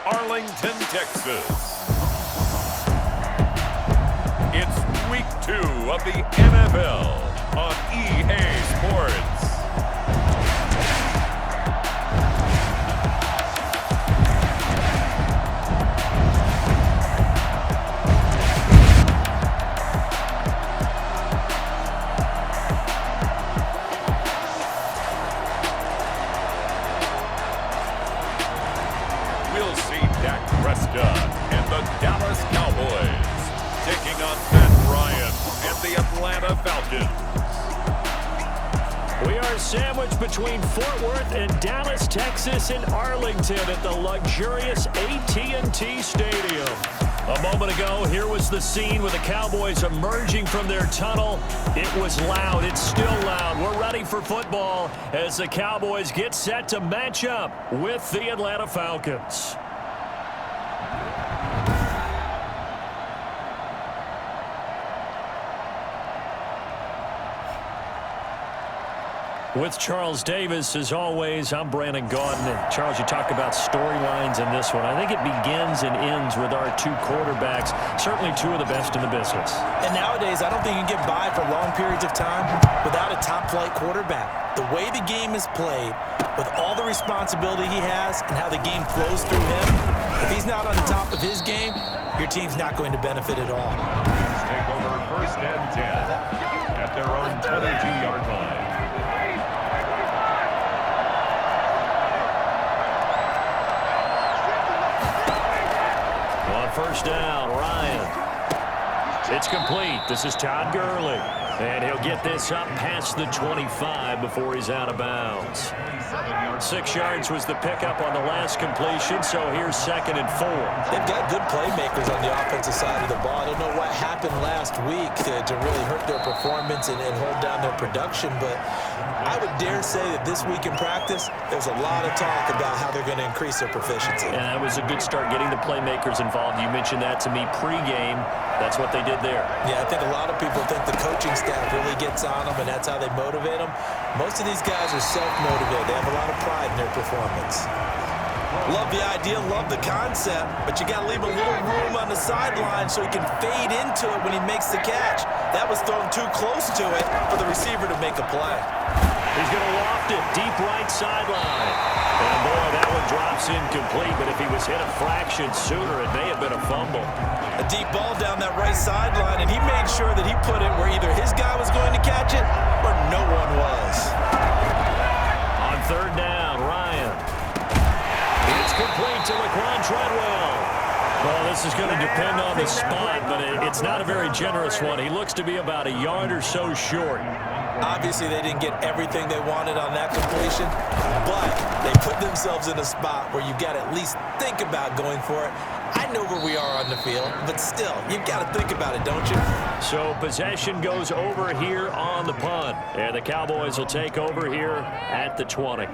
Arlington, Texas. It's week 2 of the NFL on EA Sports. We'll see Dak Prescott and the Dallas Cowboys taking on Matt Ryan and the Atlanta Falcons. We are sandwiched between Fort Worth and Dallas, Texas, and Arlington at the luxurious AT&T Stadium. A moment ago, here was the scene with the Cowboys emerging from their tunnel. It was loud. It's still loud. We're ready for football as the Cowboys get set to match up with the Atlanta Falcons. With Charles Davis, as always, I'm Brandon Gaudin. And Charles, you talk about storylines in this one. I think it begins and ends with our two quarterbacks, certainly two of the best in the business. And nowadays, I don't think you can get by for long periods of time without a top-flight quarterback. The way the game is played, with all the responsibility he has and how the game flows through him, if he's not on the top of his game, your team's not going to benefit at all. Take over 1st and 10 at their own 22-yard line. First down, Ryan. It's complete. This is Todd Gurley. And he'll get this up past the 25 before he's out of bounds. 6 yards was the pickup on the last completion, so here's 2nd and 4. They've got good playmakers on the offensive side of the ball. I don't know what happened last week to really hurt their performance and hold down their production, but I would dare say that this week in practice, there's a lot of talk about how they're going to increase their proficiency. And that was a good start getting the playmakers involved. You mentioned that to me pregame. That's what they did there. Yeah, I think a lot of people think the coaching staff really gets on them, and that's how they motivate them. Most of these guys are self-motivated. They have a lot of pride in their performance. Love the idea, love the concept, but you got to leave a little room on the sideline so he can fade into it when he makes the catch. That was thrown too close to it for the receiver to make a play. He's going to loft it deep right sideline. And boy, that one drops incomplete, but if he was hit a fraction sooner, it may have been a fumble. A deep ball down that right sideline, and he made sure that he put it where either his guy was going to catch it or no one was. On 3rd down, Ryan. It's complete to Laquan Treadwell. Well, this is going to depend on the spot, but it's not a very generous one. He looks to be about a yard or so short. Obviously, they didn't get everything they wanted on that completion, but they put themselves in a spot where you got to at least think about going for it. I know where we are on the field, but still, you've got to think about it, don't you? So possession goes over here on the punt, and the Cowboys will take over here at the 20.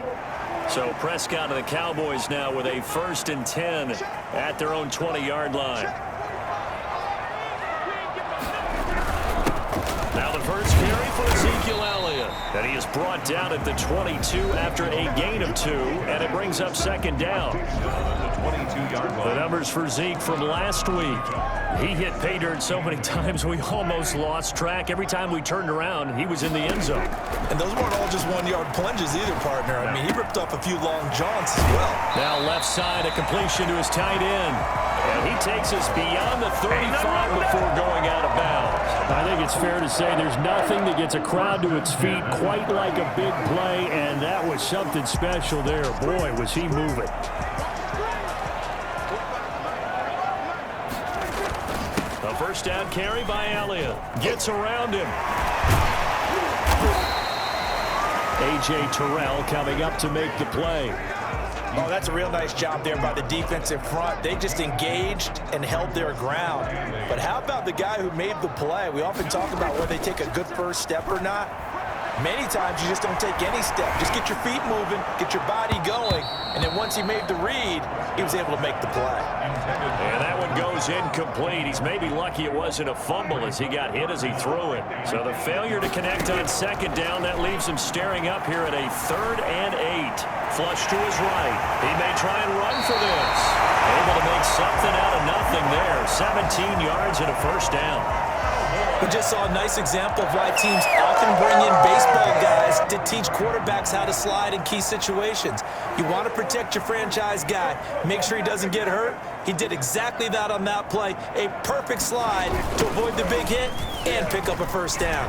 So Prescott and the Cowboys now with a 1st and 10 at their own 20-yard line. Now the first carry for Ezekiel Elliott. And he is brought down at the 22 after a gain of 2, and it brings up 2nd down. The numbers for Zeke from last week. He hit pay dirt so many times we almost lost track. Every time we turned around, he was in the end zone. And those weren't all just 1-yard plunges either, partner. I mean, he ripped off a few long jaunts as well. Now left side, a completion to his tight end. And he takes us beyond the 35 before going out of bounds. I think it's fair to say there's nothing that gets a crowd to its feet quite like a big play, and that was something special there. Boy, was he moving. A first down carry by Elliott. Gets around him. A.J. Terrell coming up to make the play. Oh, that's a real nice job there by the defensive front. They just engaged and held their ground. But how about the guy who made the play? We often talk about whether they take a good first step or not. Many times you just don't take any step. Just get your feet moving, get your body going, and then once he made the read, he was able to make the play. And that one goes incomplete. He's maybe lucky it wasn't a fumble as he got hit as he threw it. So the failure to connect on 2nd down, that leaves him staring up here at a 3rd and 8. Flush to his right. He may try and run for this. And something out of nothing there. 17 yards and a first down. We just saw a nice example of why teams often bring in baseball guys to teach quarterbacks how to slide in key situations. You want to protect your franchise guy. Make sure he doesn't get hurt. He did exactly that on that play. A perfect slide to avoid the big hit and pick up a first down.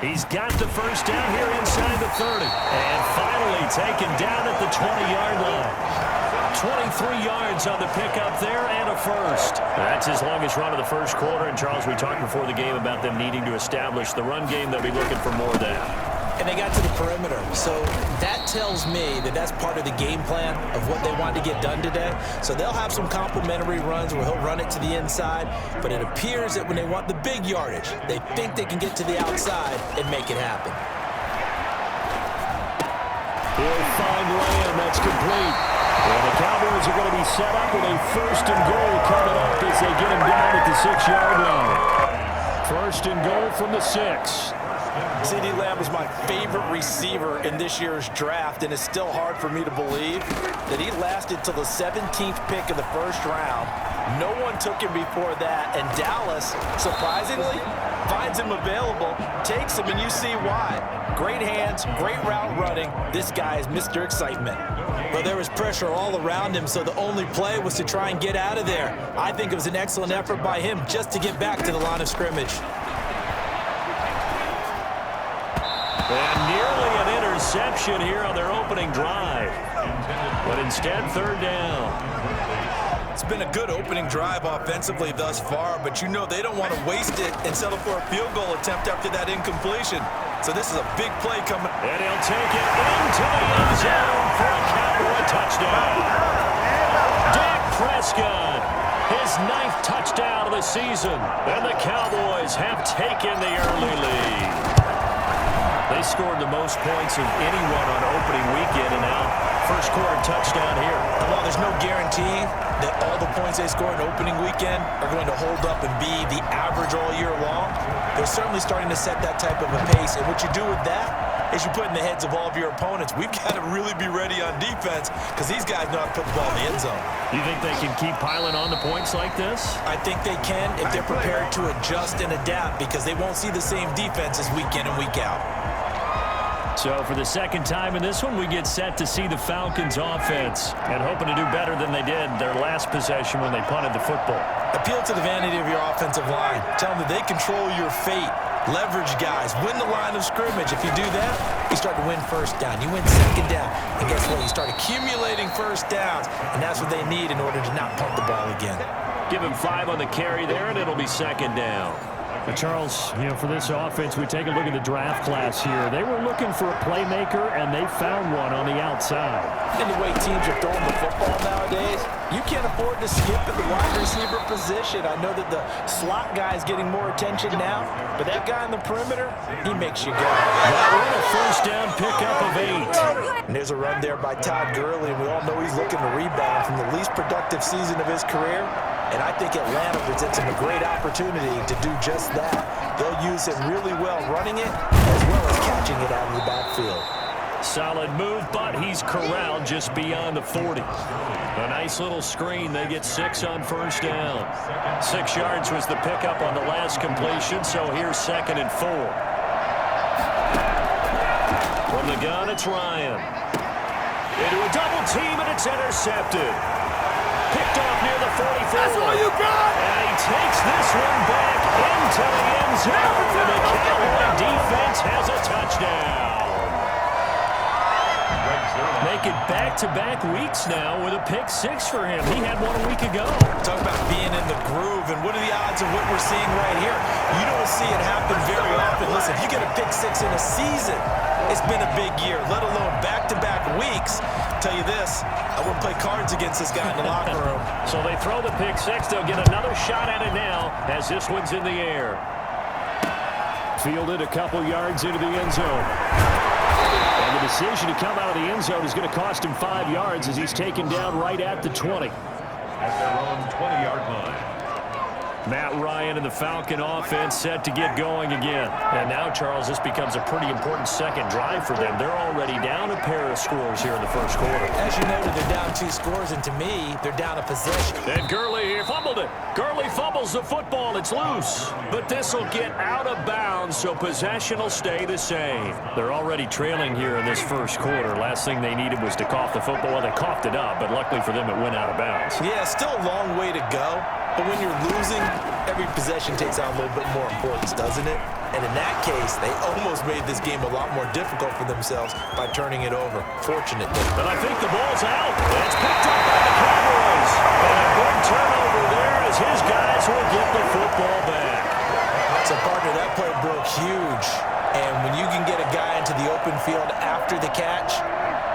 He's got the first down here inside the 30. And finally taken down at the 20-yard line. 23 yards on the pickup there and a first. That's his longest run of the first quarter. And, Charles, we talked before the game about them needing to establish the run game. They'll be looking for more of that. And they got to the perimeter. So that tells me that that's part of the game plan of what they want to get done today. So they'll have some complementary runs where he'll run it to the inside. But it appears that when they want the big yardage, they think they can get to the outside and make it happen. He'll find Lamb. That's complete. Well, the Cowboys are going to be set up with a first and goal coming up as they get him down at the 6-yard line. First and goal from the 6. CeeDee Lamb was my favorite receiver in this year's draft, and it's still hard for me to believe that he lasted till the 17th pick of the first round. No one took him before that, and Dallas, surprisingly, finds him available, takes him, and you see why. Great hands, great route running. This guy is Mr. Excitement. Well, there was pressure all around him, so the only play was to try and get out of there. I think it was an excellent effort by him just to get back to the line of scrimmage. And nearly an interception here on their opening drive. But instead, third down. It's been a good opening drive offensively thus far, but you know they don't want to waste it and settle for a field goal attempt after that incompletion. So this is a big play coming. And he'll take it into the end zone for a Cowboy touchdown. Dak Prescott, his 9th touchdown of the season. And the Cowboys have taken the early lead. They scored the most points of anyone on opening weekend, and now first quarter touchdown here. Well, there's no guarantee that all the points they score in opening weekend are going to hold up and be the average all year long. They're certainly starting to set that type of a pace, and what you do with that is you put in the heads of all of your opponents, we've got to really be ready on defense because these guys know how to put the ball in the end zone. You think they can keep piling on the points like this? I think they can if they're prepared to adjust and adapt because they won't see the same defenses week in and week out. So for the second time in this one, we get set to see the Falcons offense and hoping to do better than they did their last possession when they punted the football. Appeal to the vanity of your offensive line. Tell them that they control your fate. Leverage guys. Win the line of scrimmage. If you do that, you start to win first down. You win second down. And guess what? You start accumulating first downs. And that's what they need in order to not punt the ball again. Give him 5 on the carry there, and it'll be second down. But Charles, you know, for this offense, we take a look at the draft class here. They were looking for a playmaker, and they found one on the outside. And the way teams are throwing the football nowadays, you can't afford to skip at the wide receiver position. I know that the slot guy is getting more attention now, but that guy on the perimeter, he makes you go. That one a first down pickup of 8. And there's a run there by Todd Gurley, and we all know he's looking to rebound from the least productive season of his career. And I think Atlanta presents him a great opportunity to do just that. They'll use him really well running it as well as catching it out of the backfield. Solid move, but he's corralled just beyond the 40. A nice little screen. They get 6 on first down. 6 yards was the pickup on the last completion, so here's 2nd and 4. From the gun, it's Ryan. Into a double team, and it's intercepted. Picked off near the 44. That's all you got! And he takes this one back into the end zone. And the Cowboy defense has a touchdown. Make it back-to-back weeks now with a pick 6 for him. He had one a week ago. Talk about being in the groove, and what are the odds of what we're seeing right here? You don't see it happen very often. Listen, if you get a pick 6 in a season, it's been a big year, let alone back-to-back weeks. I'll tell you this, I wouldn't play cards against this guy in the locker room. So they throw the pick 6. They'll get another shot at it now as this one's in the air. Fielded a couple yards into the end zone. And the decision to come out of the end zone is going to cost him 5 yards as he's taken down right at the 20. At their own 20-yard line. Matt Ryan and the Falcon offense set to get going again. And now, Charles, this becomes a pretty important second drive for them. They're already down a pair of scores here in the first quarter. As you noted, they're down 2 scores, and to me, they're down a possession. And Gurley fumbled it. Gurley fumbles the football. It's loose. But this will get out of bounds, so possession will stay the same. They're already trailing here in this first quarter. Last thing they needed was to cough the football. Well, they coughed it up, but luckily for them, it went out of bounds. Yeah, still a long way to go. But when you're losing, every possession takes on a little bit more importance, doesn't it? And in that case, they almost made this game a lot more difficult for themselves by turning it over. Fortunately. But I think the ball's out. It's picked up by the Cowboys. And a big turnover there as his guys will get the football back. So, partner, that play broke huge. And when you can get a guy into the open field after the catch,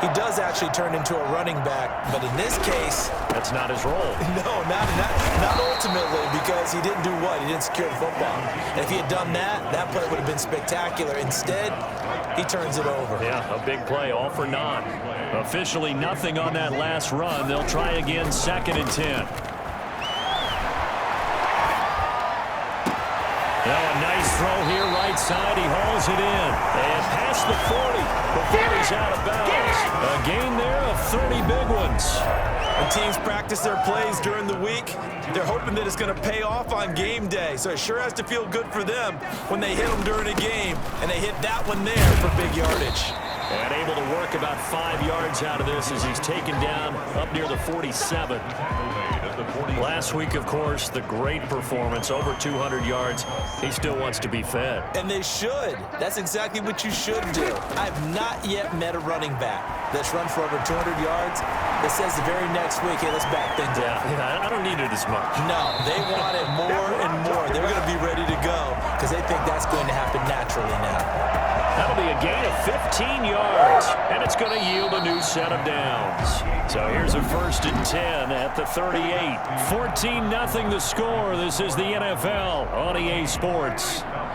he does actually turn into a running back. But in this case, that's not his role. No, not ultimately, because he didn't do what? He didn't secure the football. And if he had done that, that play would have been spectacular. Instead, he turns it over. Yeah, a big play, all for naught. Officially nothing on that last run. They'll try again, 2nd and 10. Now a nice throw here, right side. He hauls it in. And past the 40 before he's out of bounds. A gain there of 30 big ones. When teams practice their plays during the week, they're hoping that it's going to pay off on game day. So it sure has to feel good for them when they hit them during a game. And they hit that one there for big yardage. And able to work about 5 yards out of this as he's taken down up near the 47. Last week, of course, the great performance, over 200 yards. He still wants to be fed. And they should. That's exactly what you should do. I've not yet met a running back that's run for over 200 yards that says the very next week, hey, let's back things up. Yeah, I don't need it as much. No, they want it more and more. They're going to be ready to go because they think that's going to happen naturally now. That'll be a gain of 15 yards, and it's going to yield a new set of downs. So here's a 1st and 10 at the 38. 14-0 the score. This is the NFL on EA Sports. Now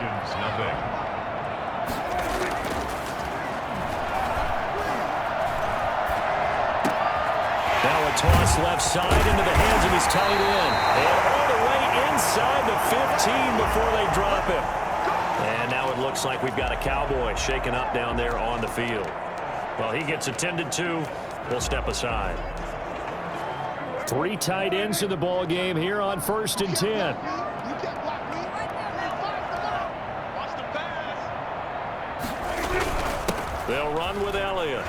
a toss left side into the hands of his tight end. And all the way inside the 15 before they drop him. And now it looks like we've got a Cowboy shaken up down there on the field. Well, he gets attended to. We'll step aside. 3 tight ends in the ball game here on 1st and 10. They'll run with Elliott.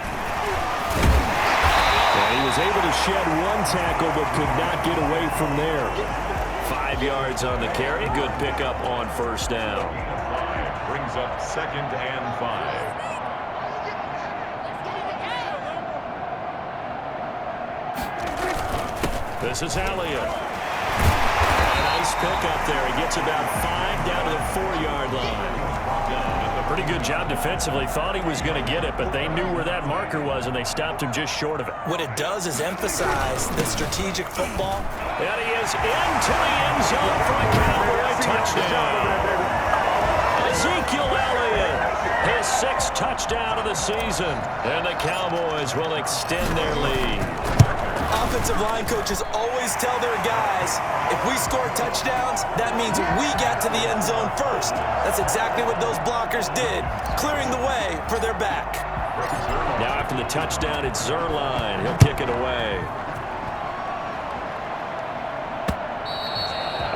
And he was able to shed 1 tackle but could not get away from there. 5 yards on the carry. Good pickup on 1st down. Brings up 2nd and 5. This is Elliott. A nice pickup there. He gets about 5 down to the 4-yard line. Pretty good job defensively. Thought he was going to get it, but they knew where that marker was, and they stopped him just short of it. What it does is emphasize the strategic football. And he is into the end zone for a Cowboy touchdown. Ezekiel Elliott, his 6th touchdown of the season. And the Cowboys will extend their lead. Offensive line coaches always tell their guys, if we score touchdowns, that means we got to the end zone first. That's exactly what those blockers did, clearing the way for their back. Now after the touchdown, it's Zerline. He'll kick it away.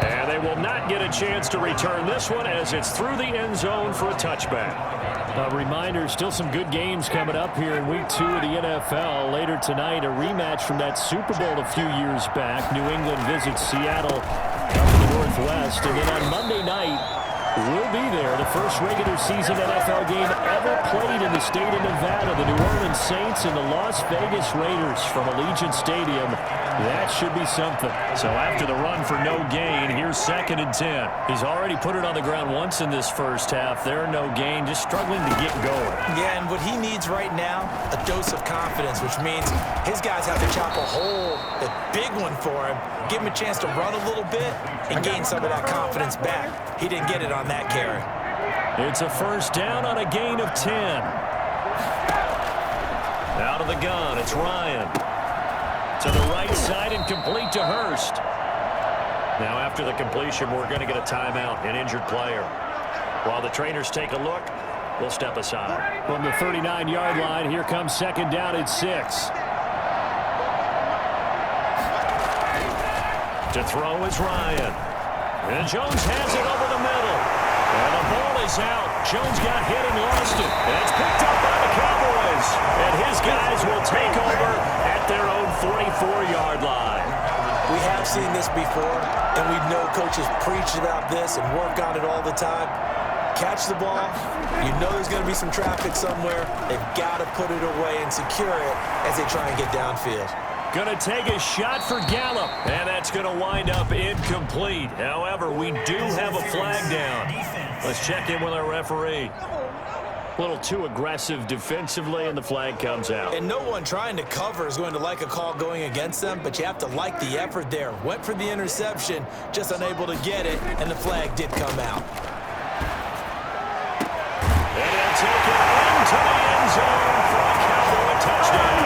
And they will not get a chance to return this one as it's through the end zone for a touchback. A reminder, still some good games coming up here in Week 2 of the NFL. Later tonight, a rematch from that Super Bowl a few years back. New England visits Seattle up in the Northwest. And then on Monday night, we'll be there. The first regular season NFL game ever played in the state of Nevada. The New Orleans Saints and the Las Vegas Raiders from Allegiant Stadium. That should be something. So after the run for no gain, here's 2nd and 10. He's already put it on the ground once in this first half. They're no gain, just struggling to get going. Yeah, and what he needs right now, a dose of confidence, which means his guys have to chop a hole, a big one for him, give him a chance to run a little bit and gain some of that confidence back. He didn't get it on that carry. It's a 1st down on a gain of 10. Out of the gun, it's Ryan. To the right side and complete to Hurst. Now, after the completion, we're going to get a timeout, an injured player. While the trainers take a look, we'll step aside. From the 39-yard line, here comes second down at 6. To throw is Ryan. And Jones has it over the middle. And the ball is out. Jones got hit and lost it. And it's picked up by the Cowboys. And his guys will take over at their own 44-yard line. We have seen this before, and we know coaches preach about this and work on it all the time. Catch the ball. You know there's going to be some traffic somewhere. They've got to put it away and secure it as they try and get downfield. Going to take a shot for Gallup, and that's going to wind up incomplete. However, we do have a flag down. Let's check in with our referee. A little too aggressive defensively, and the flag comes out. And no one trying to cover is going to like a call going against them, but you have to like the effort there. Went for the interception, just unable to get it, and the flag did come out. And he'll take it into the end zone for a Cowboy touchdown.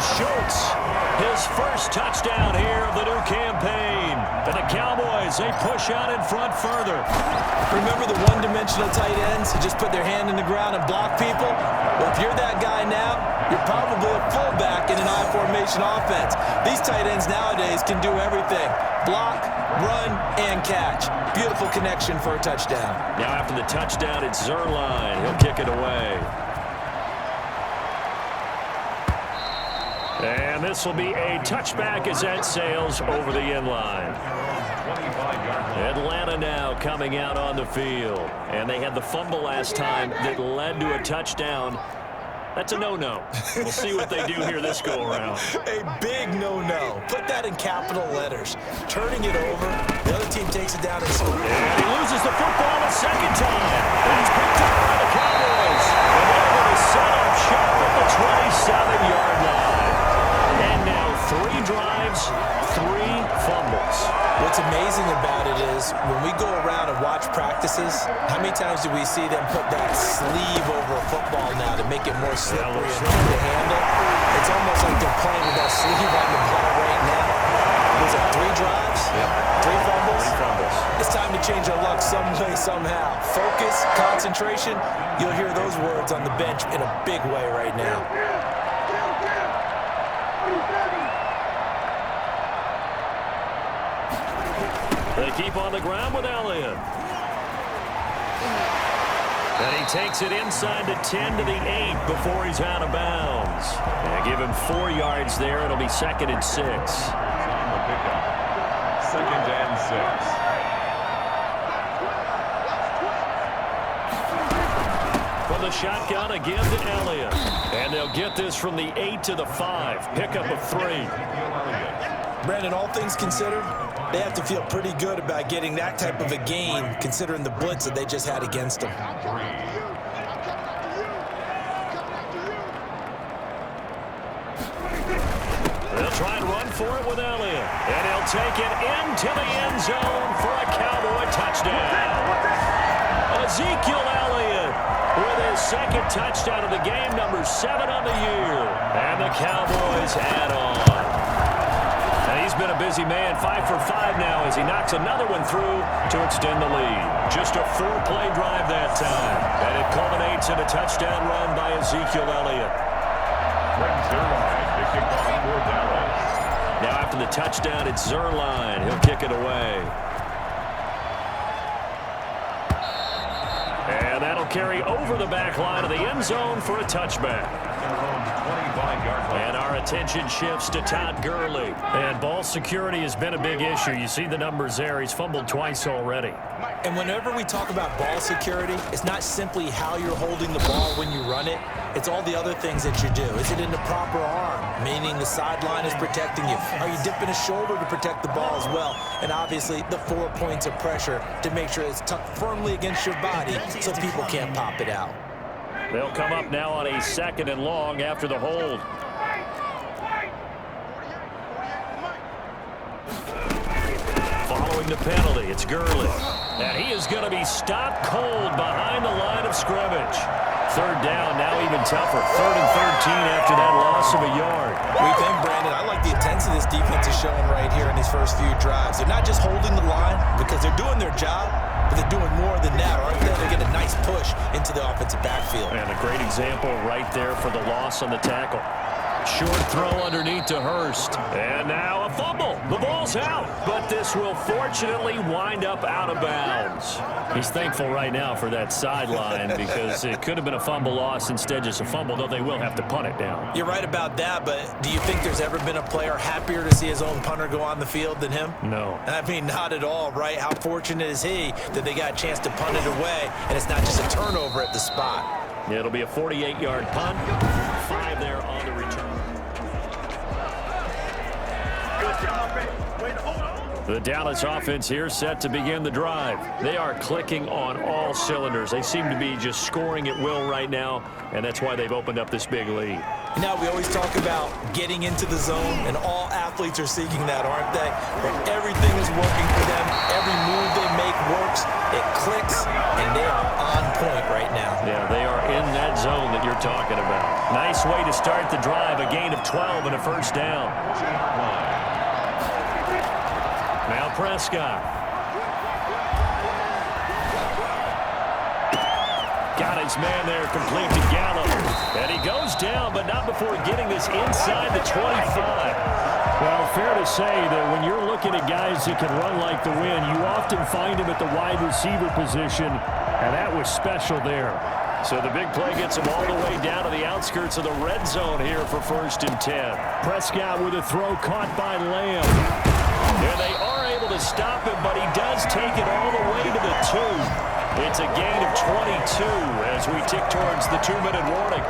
Schultz, his first touchdown here of the new campaign. And the Cowboys, they push out in front further. Remember the one-dimensional tight ends who just put their hand in the ground and block people? Well, if you're that guy now, you're probably a fullback in an I-formation offense. These tight ends nowadays can do everything. Block, run, and catch. Beautiful connection for a touchdown. Now after the touchdown, it's Zerline. He'll kick it away. And this will be a touchback as that sails over the end line. Atlanta now coming out on the field. And they had the fumble last time that led to a touchdown. That's a no-no. We'll see what they do here this go-around. A big no-no. Put that in capital letters. Turning it over, the other team takes it down and scores. And he loses the football a second time. And it's picked up by the Cowboys. And they're going to set up shop at the 27-yard line. And now 3 drives, 3 fumbles. What's amazing about it is when we go around and watch practices, how many times do we see them put that sleeve over a football now to make it more slippery and easy to handle? It's almost like they're playing with that sleeve on the ball right now. Was it 3 drives? Yep. 3 fumbles? 3 fumbles. It's time to change our luck some way, somehow. Focus, concentration, you'll hear those words on the bench in a big way right now. They keep on the ground with Elliott. And he takes it inside the 10 to the 8 before he's out of bounds. And give him 4 yards there. It'll be 2nd and 6. On the pickup. 2nd and 6. From the shotgun, a give to Elliott. And they'll get this from the 8 to the 5. Pickup of 3. Brandon, all things considered, they have to feel pretty good about getting that type of a gain, considering the blitz that they just had against them. They'll try and run for it with Elliott. And he'll take it into the end zone for a Cowboy touchdown. Ezekiel Elliott with his 2nd touchdown of the game, number 7 on the year. And the Cowboys add on. And he's been a busy man, 5 for 5 now as he knocks another one through to extend the lead. Just a 4-play drive that time. And it culminates in a touchdown run by Ezekiel Elliott. Now after the touchdown, it's Zerline. He'll kick it away. And that'll carry over the back line of the end zone for a touchback. And our attention shifts to Todd Gurley. And ball security has been a big issue. You see the numbers there. He's fumbled twice already. And whenever we talk about ball security, it's not simply how you're holding the ball when you run it. It's all the other things that you do. Is it in the proper arm, meaning the sideline is protecting you? Are you dipping a shoulder to protect the ball as well? And obviously, the 4 points of pressure to make sure it's tucked firmly against your body so people can't pop it out. They'll come up now on a 2nd and long after the hold. Following the penalty, it's Gurley. And he is going to be stopped cold behind the line of scrimmage. Third down, now even tougher. 3rd and 13 after that loss of a yard. What do you think, Brandon? I like the intensity this defense is showing right here in these first few drives. They're not just holding the line because they're doing their job, but they're doing more than that, aren't they? They get a nice push into the offensive backfield. And a great example right there for the loss on the tackle. Short throw underneath to Hurst. And now a fumble. The ball's out, but this will fortunately wind up out of bounds. He's thankful right now for that sideline because it could have been a fumble loss, instead just a fumble, though they will have to punt it down. You're right about that, but do you think there's ever been a player happier to see his own punter go on the field than him? No. I mean, not at all, right? How fortunate is he that they got a chance to punt it away, and it's not just a turnover at the spot. Yeah, it'll be a 48-yard punt. 5 there on the return. The Dallas offense here set to begin the drive. They are clicking on all cylinders. They seem to be just scoring at will right now, and that's why they've opened up this big lead. Now, we always talk about getting into the zone, and all athletes are seeking that, aren't they? Where everything is working for them. Every move they make works. It clicks, and they are on point right now. Yeah, they are in that zone that you're talking about. Nice way to start the drive. A gain of 12 and a first down. Now Prescott. Got his man there, complete to Gallup. And he goes down, but not before getting this inside the 25. Well, fair to say that when you're looking at guys that can run like the wind, you often find him at the wide receiver position, and that was special there. So the big play gets him all the way down to the outskirts of the red zone here for 1st and 10. Prescott with a throw caught by Lamb. Yeah, they are able to stop him, but he does take it all the way to the 2. It's a gain of 22 as we tick towards the 2-minute warning.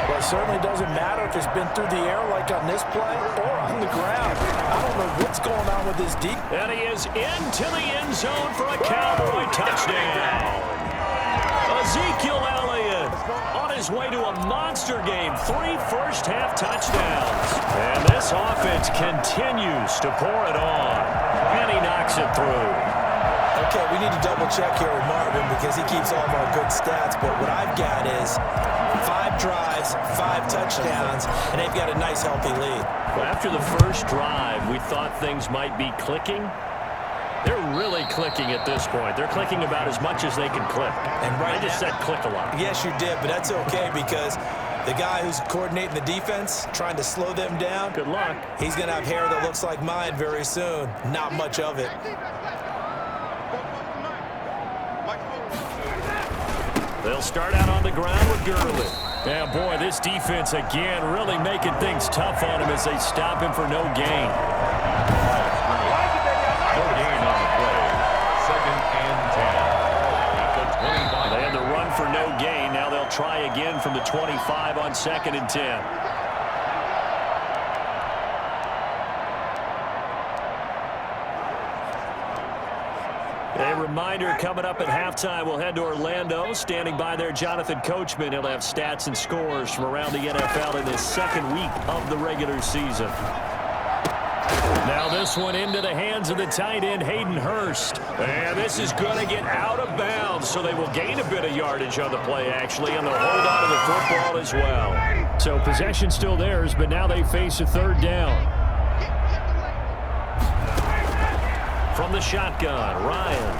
Well, it certainly doesn't matter if it's been through the air like on this play or on the ground. I don't know what's going on with this deep. And he is into the end zone for a Cowboy touchdown. Ezekiel Elliott on his way to a monster game. 3 first-half touchdowns. And this offense continues to pour it on. And he knocks it through. Okay, we need to double-check here with Marvin because he keeps all of our good stats. But what I've got is 5 drives, 5 touchdowns, and they've got a nice, healthy lead. Well, after the first drive, we thought things might be clicking. They're really clicking at this point. They're clicking about as much as they can click. And right I just said click a lot. Yes, you did, but that's okay because the guy who's coordinating the defense, trying to slow them down, Good luck. he's going to have hair that looks like mine very soon. Not much of it. They'll start out on the ground with Gurley. Yeah, boy, this defense again really making things tough on him as they stop him for no gain. No gain on the play. 2nd and 10. At the 25. They had the run for no gain. Now they'll try again from the 25 on 2nd and 10. A reminder coming up at halftime, we'll head to Orlando. Standing by there, Jonathan Coachman. He'll have stats and scores from around the NFL in his 2nd week of the regular season. Now this one into the hands of the tight end, Hayden Hurst. And this is going to get out of bounds, so they will gain a bit of yardage on the play, actually, and they'll hold on to the football as well. So possession still theirs, but now they face a 3rd down. From the shotgun, Ryan.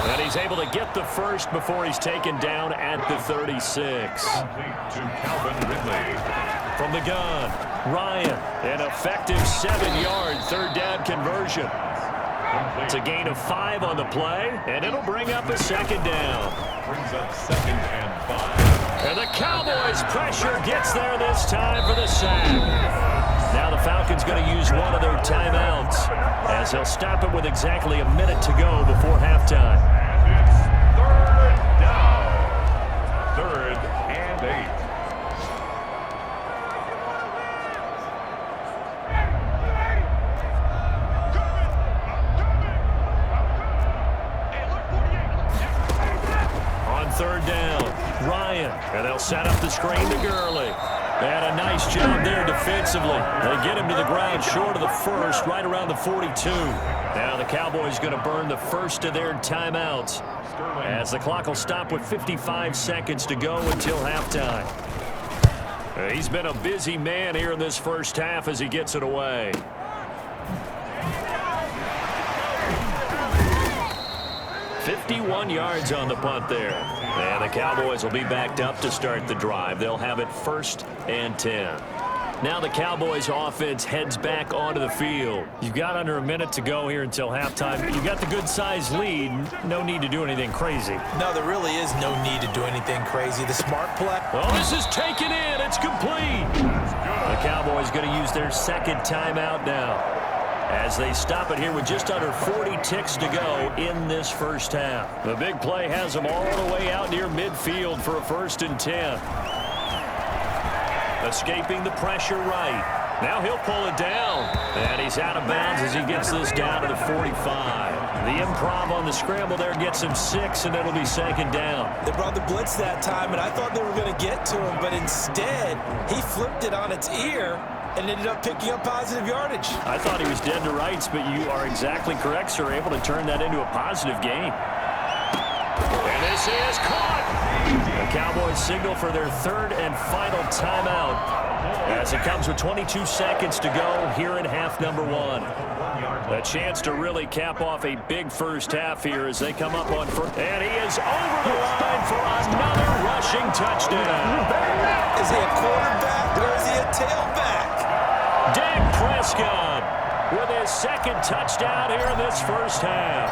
And he's able to get the first before he's taken down at the 36. To Calvin Ridley. From the gun, Ryan. An effective 7-yard 3rd down conversion. It's a gain of 5 on the play, and it'll bring up a 2nd down. Brings up 2nd and 5. And the Cowboys' pressure gets there this time for the sack. Now the Falcons going to use one of their timeouts as they'll stop it with exactly a minute to go before halftime. It's 3rd down. 3rd and 8. On 3rd down, Ryan. And they'll set up the screen to Gurley. And a nice job there defensively. They get him to the ground short of the first, right around the 42. Now the Cowboys going to burn the first of their timeouts, as the clock will stop with 55 seconds to go until halftime. He's been a busy man here in this first half as he gets it away. "51 yards on the punt there. And the Cowboys will be backed up to start the drive. They'll have it 1st and 10. Now the Cowboys offense heads back onto the field. You've got under a minute to go here until halftime. You've got the good-sized lead. No need to do anything crazy. No, there really is no need to do anything crazy. The smart play. Oh, this is taken in. It's complete. The Cowboys going to use their second timeout now, as they stop it here with just under 40 ticks to go in this first half. The big play has them all the way out near midfield for a 1st and 10. Escaping the pressure right. Now he'll pull it down. And he's out of bounds as he gets this down to the 45. The improv on the scramble there gets him 6, and it'll be 2nd down. They brought the blitz that time, and I thought they were going to get to him, but instead he flipped it on its ear and ended up picking up positive yardage. I thought he was dead to rights, but you are exactly correct, sir. Able to turn that into a positive gain. And this is caught. The Cowboys signal for their 3rd and final timeout, as it comes with 22 seconds to go here in half number 1. A chance to really cap off a big first half here as they come up on first. And he is over the line for another rushing touchdown. Is he a quarterback or is he a tailback? Dak Prescott with his 2nd touchdown here in this first half,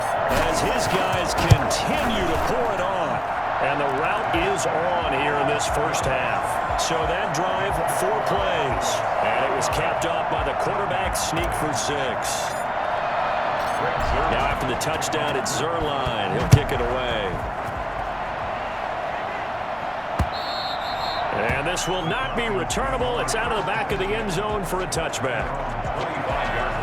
as his guys continue to pour it on. And the route is on here in this first half. So that drive, 4 plays. And it was capped off by the quarterback sneak for 6. Now after the touchdown, it's Zerline. He'll kick it away. And this will not be returnable. It's out of the back of the end zone for a touchback.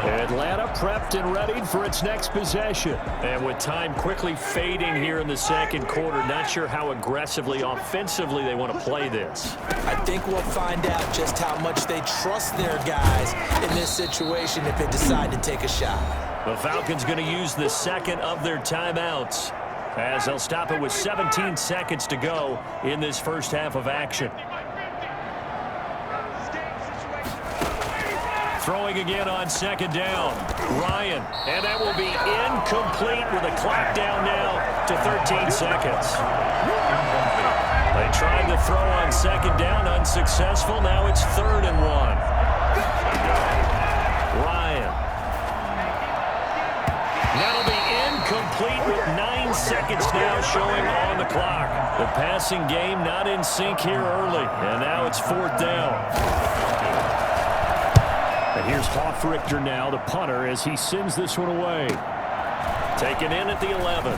Atlanta prepped and readied for its next possession. And with time quickly fading here in the second quarter, not sure how aggressively, offensively they want to play this. I think we'll find out just how much they trust their guys in this situation if they decide to take a shot. The Falcons going to use the 2nd of their timeouts, as they'll stop it with 17 seconds to go in this first half of action. Throwing again on 2nd down. Ryan. And that will be incomplete with a clock down now to 13 seconds. They tried to throw on 2nd down, unsuccessful. Now it's 3rd and 1. Ryan. That'll be incomplete with 9 seconds now showing on the clock. The passing game not in sync here early. And now it's 4th down. And here's Hoffrichter now, the punter, as he sends this one away. Taken in at the 11.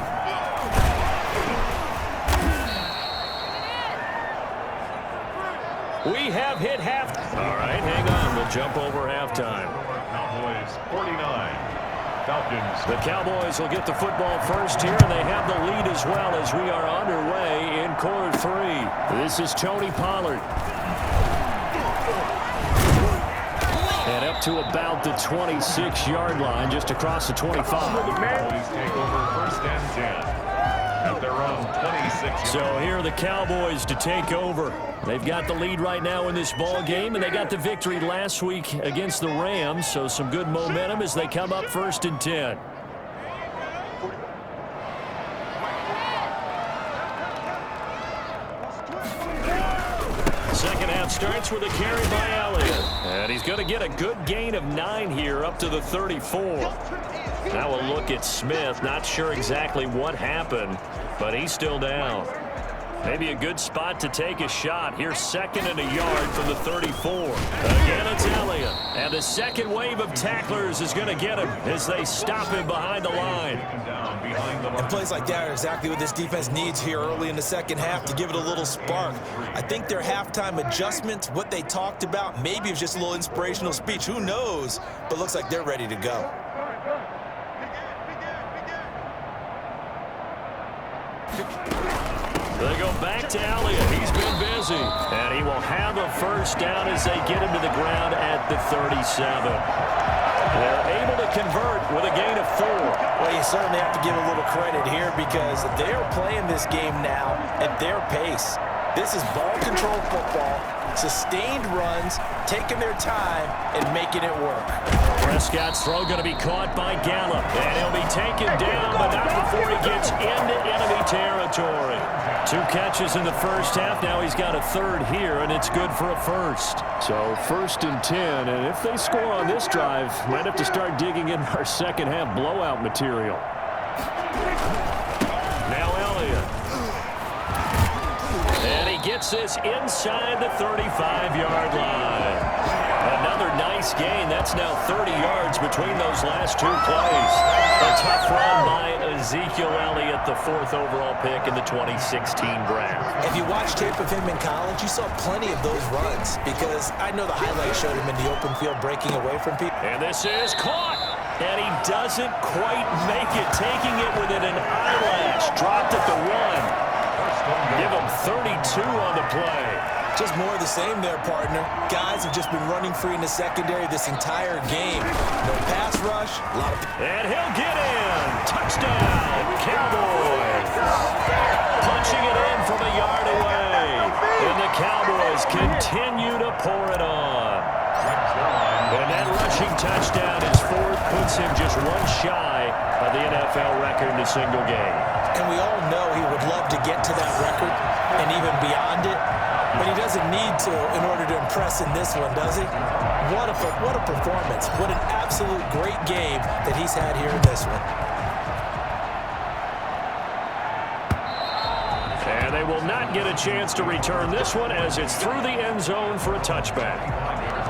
We have hit half. All right, hang on. We'll jump over halftime. Cowboys 49. Falcons. The Cowboys will get the football first here, and they have the lead as well as we are underway in quarter 3. This is Tony Pollard. And up to about the 26-yard line, just across the 25. Cowboys take over 1st and 10 at their own 26. So here are the Cowboys to take over. They've got the lead right now in this ball game, and they got the victory last week against the Rams, so some good momentum as they come up 1st and 10. Second half starts with a carry by Elliott. And he's going to get a good gain of 9 here up to the 34. Now we'll look at Smith. Not sure exactly what happened, but he's still down. Maybe a good spot to take a shot. Here's 2nd and a yard from the 34. Again, it's Elliott. And the second wave of tacklers is going to get him as they stop him behind the line. And plays like that are exactly what this defense needs here early in the second half to give it a little spark. I think their halftime adjustments, what they talked about, maybe it was just a little inspirational speech. Who knows? But looks like they're ready to go. They go back to Elliott. He's been busy. busy. And he will have a first down as they get him to the ground at the 37. They're able to convert with a gain of 4. Well, you certainly have to give a little credit here because they're playing this game now at their pace. This is ball control football, sustained runs, taking their time, and making it work. Prescott's throw going to be caught by Gallup, and he'll be taken down, but not before he gets into enemy territory. 2 catches in the first half. Now he's got a third here, and it's good for a first. So 1st and 10, and if they score on this drive, might have to start digging in our second half blowout material. Now Elliott. And he gets this inside the 35-yard line. Another nice gain. That's now 30 yards between those last 2 plays. A tough run by Ezekiel Elliott, the 4th overall pick in the 2016 draft. If you watch tape of him in college, you saw plenty of those runs because I know the highlight showed him in the open field breaking away from people. And this is caught. And he doesn't quite make it, taking it within an eyelash. Dropped at the 1. Give him 32 on the play. Just more of the same there, partner. Guys have just been running free in the secondary this entire game. No pass rush. And he'll get in. Touchdown, Cowboys. Punching it in from a yard away. And the Cowboys continue to pour it on. And that rushing touchdown, his 4th, puts him just 1 shy of the NFL record in a single game. And we all know he would love to get to that record and even beyond it, but he doesn't need to in order to impress in this one, does he? What a performance. What an absolute great game that he's had here in this one. And they will not get a chance to return this one as it's through the end zone for a touchback.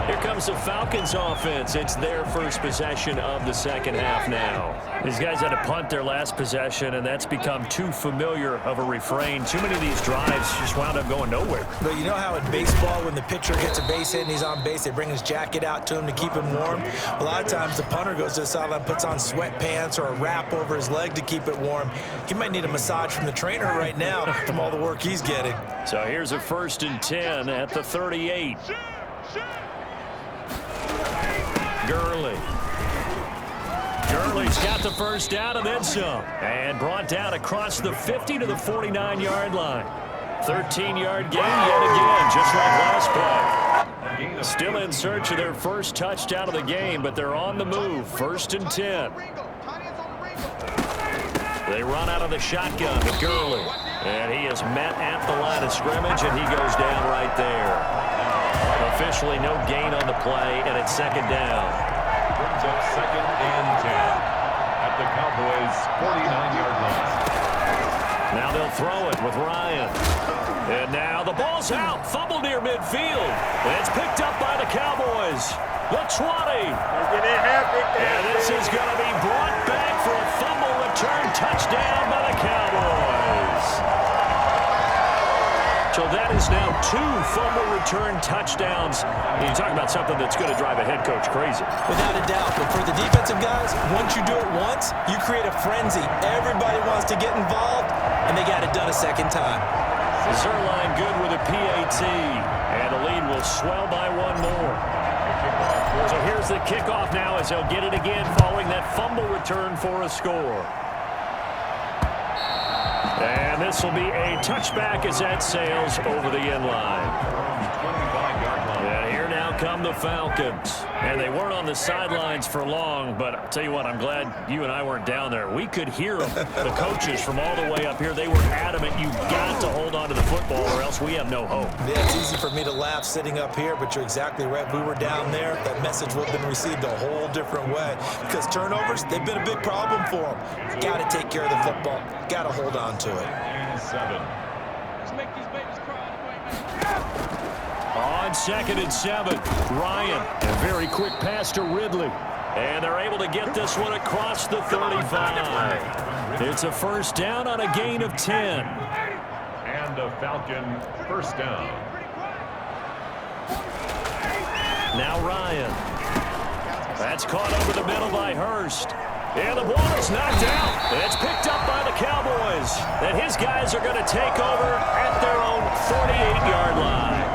Here comes the Falcons offense. It's their first possession of the second half now. These guys had to punt their last possession, and that's become too familiar of a refrain. Too many of these drives just wound up going nowhere. But you know how in baseball, when the pitcher gets a base hit and he's on base, they bring his jacket out to him to keep him warm? A lot of times the punter goes to the sideline, puts on sweatpants or a wrap over his leg to keep it warm. He might need a massage from the trainer right now from all the work he's getting. So here's a 1st and 10 at the 38. Gurley's got the first down and then some. And brought down across the 50 to the 49-yard line. 13-yard gain yet again, just like last play. Still in search of their first touchdown of the game, but they're on the move. 1st and 10. They run out of the shotgun to Gurley. And he is met at the line of scrimmage, and he goes down right there. Officially no gain on the play, and it's 2nd down. Brings up 2nd and 10 at the Cowboys' 49-yard line. Now they'll throw it with Ryan. And now the ball's out. Fumble near midfield. And it's picked up by the Cowboys. The 20. And this is going to be brought back for a fumble return touchdown by the Cowboys. So that is now 2 fumble return touchdowns. You talk about something that's going to drive a head coach crazy. Without a doubt. But for the defensive guys, once you do it once, you create a frenzy. Everybody wants to get involved, and they got it done a second time. Zerline good with a PAT. And the lead will swell by 1 more. So here's the kickoff now as they'll get it again following that fumble return for a score. And this will be a touchback as that sails over the end line. And here now come the Falcons. And they weren't on the sidelines for long, but I'll tell you what, I'm glad you and I weren't down there. We could hear them, the coaches from all the way up here. They were adamant, you've got to hold on to the football or else we have no hope. Yeah, it's easy for me to laugh sitting up here, but you're exactly right. If we were down there, that message would have been received a whole different way. Because turnovers, they've been a big problem for them. Got to take care of the football. Got to hold on to it. 7. On 2nd and 7, Ryan. A very quick pass to Ridley. And they're able to get this one across the 35. It's a first down on a gain of 10. And a Falcon first down. Now Ryan. That's caught over the middle by Hurst. And the ball is knocked out. It's picked up by the Cowboys. And his guys are going to take over at their own 48-yard line.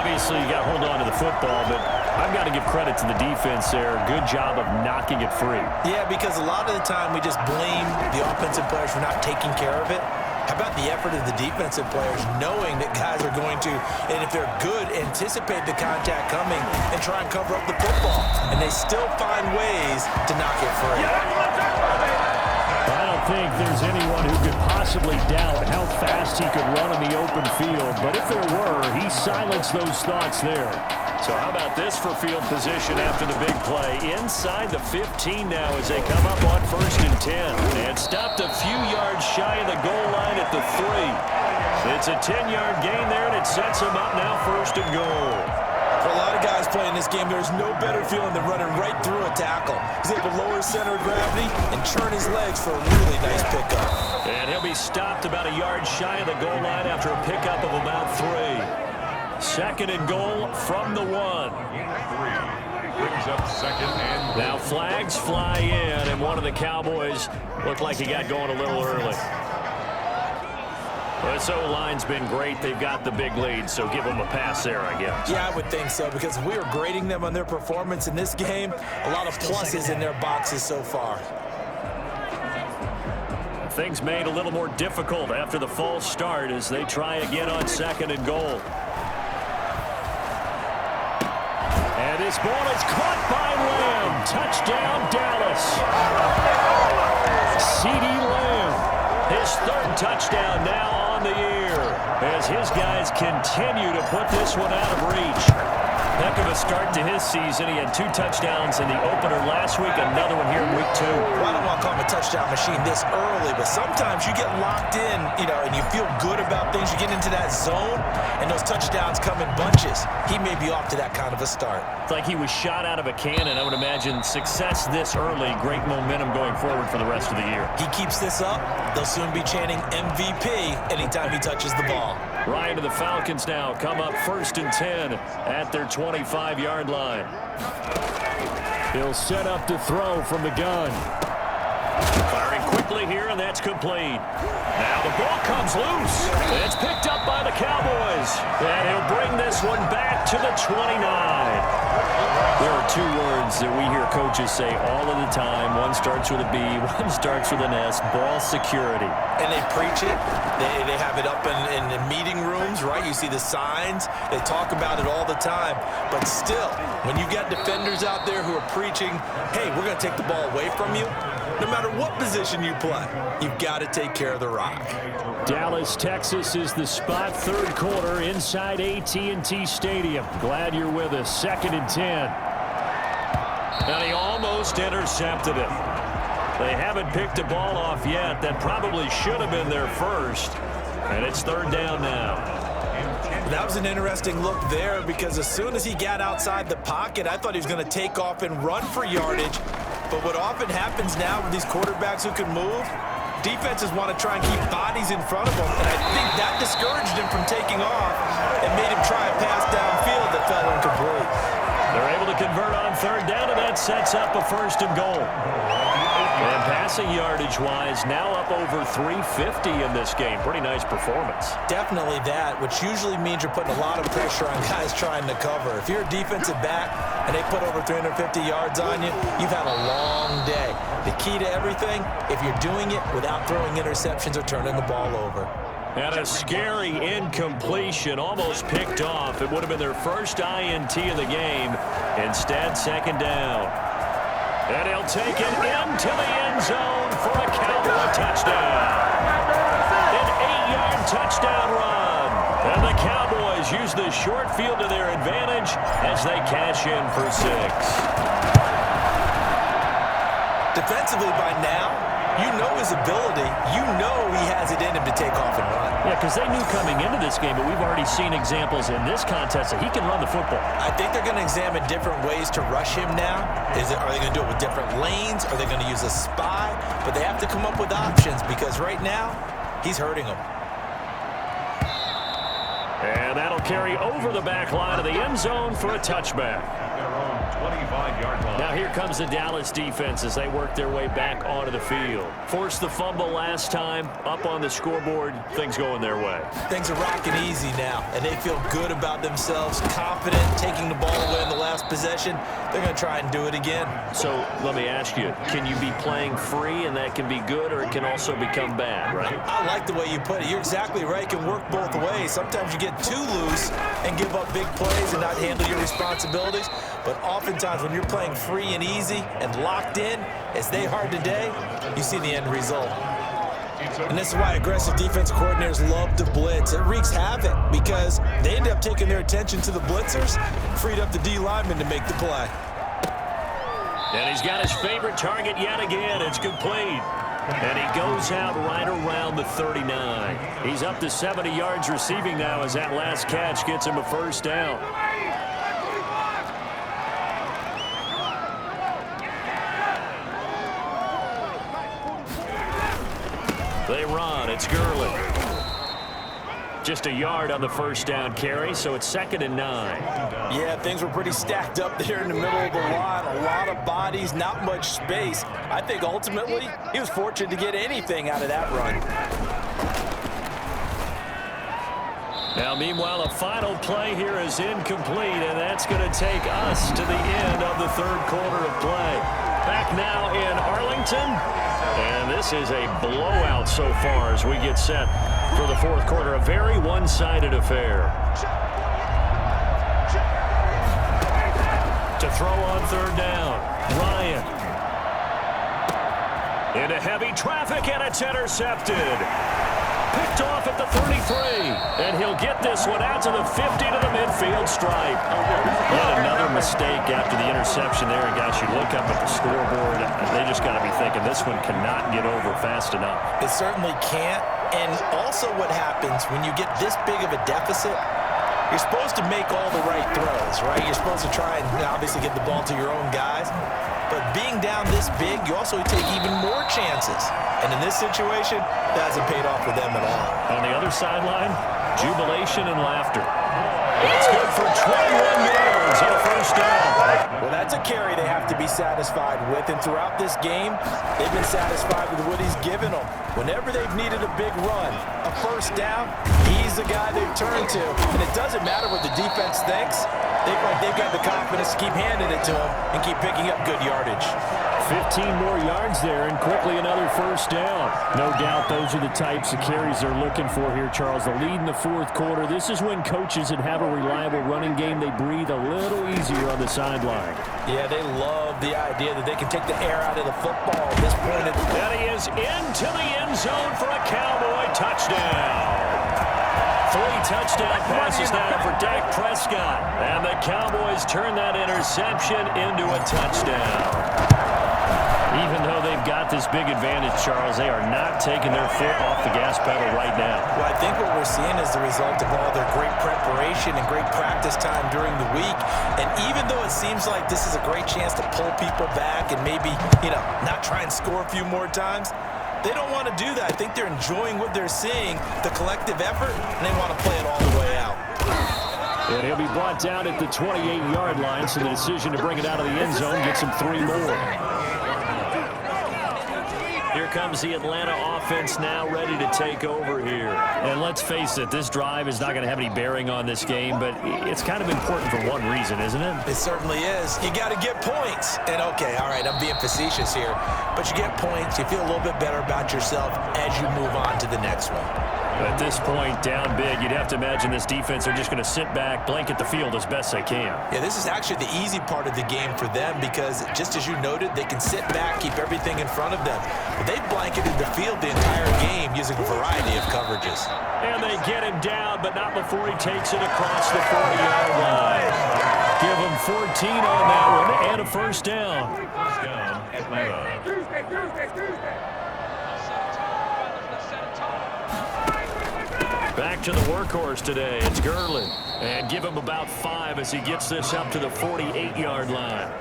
Obviously, you got to hold on to the football, but I've got to give credit to the defense there. Good job of knocking it free. Yeah, because a lot of the time we just blame the offensive players for not taking care of it. How about the effort of the defensive players knowing that guys are going to, and if they're good, anticipate the contact coming and try and cover up the football. And they still find ways to knock it free. I don't think there's anyone who could possibly doubt how fast he could run in the open field. But if there were, he silenced those thoughts there. So how about this for field position after the big play? Inside the 15 now as they come up on 1st and 10. And stopped a few yards shy of the goal line at the 3. It's a 10-yard gain there, and it sets them up now 1st and goal. For a lot of guys playing this game, there's no better feeling than running right through a tackle. He's able to lower his center of gravity and churn his legs for a really nice pickup. And he'll be stopped about a yard shy of the goal line after a pickup of about 3. 2nd and goal from the 1. Brings up 2nd and goal. Now flags fly in, and one of the Cowboys looked like he got going a little early. This O-line's been great. They've got the big lead, so give them a pass there, I guess. Yeah, I would think so, because we are grading them on their performance in this game. A lot of pluses in their boxes so far. Things made a little more difficult after the false start as they try again on 2nd and goal. And this ball is caught by Lamb. Touchdown, Dallas. CeeDee Lamb, his 3rd touchdown now on the year as his guys continue to put this one out of reach. Heck of a start to his season. He had 2 touchdowns in the opener last week, another one here in week 2. Well, I don't want to call him a touchdown machine this early, but sometimes you get locked in, and you feel good about things. You get into that zone, and those touchdowns come in bunches. He may be off to that kind of a start. It's like he was shot out of a cannon. I would imagine success this early, great momentum going forward for the rest of the year. He keeps this up, they'll soon be chanting MVP anytime he touches the ball. Ryan to the Falcons now come up 1st and 10 at their 25-yard line. He'll set up to throw from the gun. Firing quickly here, and that's complete. Now the ball comes loose. It's picked up by the Cowboys. And he'll bring this one back to the 29. There are 2 words that we hear coaches say all of the time. One starts with a B, one starts with an S, ball security. And they preach it. They have it up in the meeting rooms, right? You see the signs. They talk about it all the time. But still, when you got defenders out there who are preaching, hey, we're going to take the ball away from you, no matter what position you play, you've got to take care of the rock. Dallas, Texas is the spot, 3rd quarter inside AT&T Stadium. Glad you're with us. 2nd and 10. And he almost intercepted it. They haven't picked a ball off yet. That probably should have been their first. And it's 3rd down now. That was an interesting look there, because as soon as he got outside the pocket, I thought he was going to take off and run for yardage. But what often happens now with these quarterbacks who can move, defenses want to try and keep bodies in front of them, and I think that discouraged him from taking off and made him try a pass downfield that fell incomplete. They're able to convert on 3rd down, and that sets up a 1st and goal. And passing yardage-wise, now up over 350 in this game. Pretty nice performance. Definitely that, which usually means you're putting a lot of pressure on guys trying to cover. If you're a defensive back and they put over 350 yards on you, you've had a long day. The key to everything, if you're doing it without throwing interceptions or turning the ball over. And a scary incompletion, almost picked off. It would have been their first INT of the game. Instead, 2nd down. And he'll take it into the end zone for a Cowboy touchdown. An 8-yard touchdown run. And the Cowboys use the short field to their advantage as they cash in for 6. Defensively by now, you know his ability. You know he has it in him to take off and run. Yeah, because they knew coming into this game, but we've already seen examples in this contest that he can run the football. I think they're going to examine different ways to rush him now. Are they going to do it with different lanes? Are they going to use a spy? But they have to come up with options, because right now, he's hurting them. And that'll carry over the back line of the end zone for a touchback. 25-yard line. Now here comes the Dallas defense as they work their way back onto the field. Forced the fumble last time, up on the scoreboard, things going their way. Things are rocking easy now, and they feel good about themselves, confident, taking the ball away in the last possession. They're going to try and do it again. So let me ask you, can you be playing free and that can be good, or it can also become bad, right? I like the way you put it. You're exactly right. It can work both ways. Sometimes you get too loose and give up big plays and not handle your responsibilities. But oftentimes when you're playing free and easy and locked in, as they are today, you see the end result. And this is why aggressive defensive coordinators love to blitz. It wreaks havoc because they end up taking their attention to the blitzers, freed up the D lineman to make the play. And he's got his favorite target yet again. It's complete. And he goes out right around the 39. He's up to 70 yards receiving now as that last catch gets him a first down. They run. It's Gurley. Just a yard on the first down carry, so it's 2nd and 9. Yeah, things were pretty stacked up there in the middle of the line. A lot of bodies, not much space. I think ultimately he was fortunate to get anything out of that run. Now, meanwhile, a final play here is incomplete, and that's going to take us to the end of the third quarter of play. Back now in Arlington, and this is a blowout so far as we get set for the fourth quarter. A very one-sided affair. To throw on third down, Ryan. Into heavy traffic, and it's intercepted. Picked off at the 33, and he'll get this one out to the 50 to the midfield stripe. Yet another mistake after the interception there, and guys, you look up at the scoreboard, they just got to be thinking this one cannot get over fast enough. It certainly can't, and also what happens when you get this big of a deficit, you're supposed to make all the right throws, right? You're supposed to try and obviously get the ball to your own guys, but being down this big, you also take even more chances. And in this situation, that hasn't paid off for them at all. On the other sideline, jubilation and laughter. That's good for 21 yards and a first down. Well, that's a carry they have to be satisfied with. And throughout this game, they've been satisfied with what he's given them. Whenever they've needed a big run, a first down, he's the guy they've turned to. And it doesn't matter what the defense thinks. They've got the confidence to keep handing it to him and keep picking up good yardage. 15 more yards there, and quickly another first down. No doubt those are the types of carries they're looking for here, Charles. The lead in the fourth quarter. This is when coaches that have a reliable running game, they breathe a little easier on the sideline. Yeah, they love the idea that they can take the air out of the football at this point. And he is into the end zone for a Cowboy touchdown. 3 touchdown passes now for Dak Prescott. And the Cowboys turn that interception into a touchdown. Even though they've got this big advantage, Charles, they are not taking their foot off the gas pedal right now. Well, I think what we're seeing is the result of all their great preparation and great practice time during the week. And even though it seems like this is a great chance to pull people back and maybe, not try and score a few more times, they don't want to do that. I think they're enjoying what they're seeing, the collective effort, and they want to play it all the way out. And he'll be brought down at the 28-yard line, so the decision to bring it out of the end zone gets him 3 more. Here comes the Atlanta offense now ready to take over here. And let's face it, this drive is not going to have any bearing on this game, but it's kind of important for one reason, isn't it? It certainly is. You got to get points. And okay, all right, I'm being facetious here, but you get points, you feel a little bit better about yourself as you move on to the next one. At this point, down big, you'd have to imagine this defense are just going to sit back, blanket the field as best they can. Yeah, this is actually the easy part of the game for them because, just as you noted, they can sit back, keep everything in front of them. But they've blanketed the field the entire game using a variety of coverages. And they get him down, but not before he takes it across the 40-yard line. Give him 14 on that one and a first down. Back to the workhorse today. It's Gurley. And give him about 5 as he gets this up to the 48-yard line.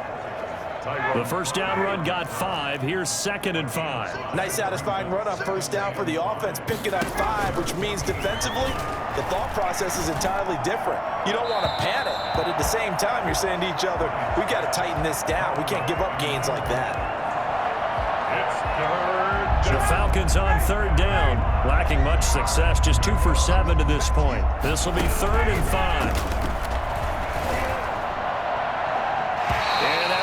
The first down run got 5. Here's 2nd and 5. Nice satisfying run on first down for the offense, picking up 5, which means defensively, the thought process is entirely different. You don't want to panic, but at the same time, you're saying to each other, we got to tighten this down. We can't give up gains like that. The Falcons on 3rd down, lacking much success, just 2 for 7 to this point. This will be 3rd and 5.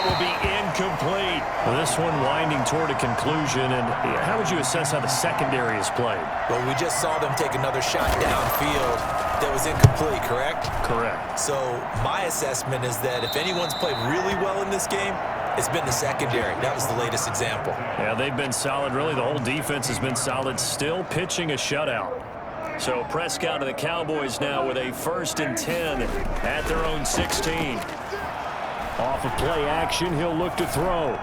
Will be incomplete. Well, this one winding toward a conclusion. And how would you assess how the secondary has played? Well, we just saw them take another shot downfield that was incomplete, correct? Correct. So my assessment is that if anyone's played really well in this game, it's been the secondary. That was the latest example. Yeah, they've been solid. Really, the whole defense has been solid, still pitching a shutout. So Prescott and the Cowboys now with a 1st and 10 at their own 16. Off of play action, he'll look to throw.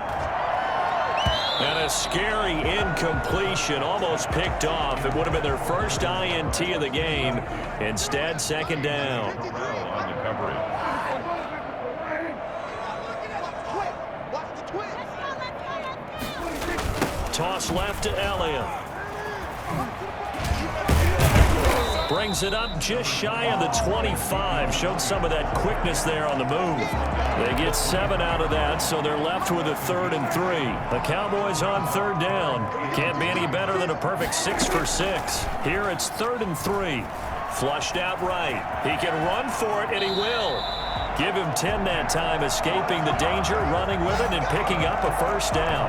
And a scary incompletion, almost picked off. It would have been their first INT of the game. Instead, 2nd down. Toss left to Elliott. Brings it up just shy of the 25. Showed some of that quickness there on the move. They get 7 out of that, so they're left with a 3rd and 3. The Cowboys on 3rd down. Can't be any better than a perfect 6 for 6. Here it's 3rd and 3. Flushed out right. He can run for it, and he will. Give him 10 that time, escaping the danger, running with it, and picking up a 1st down.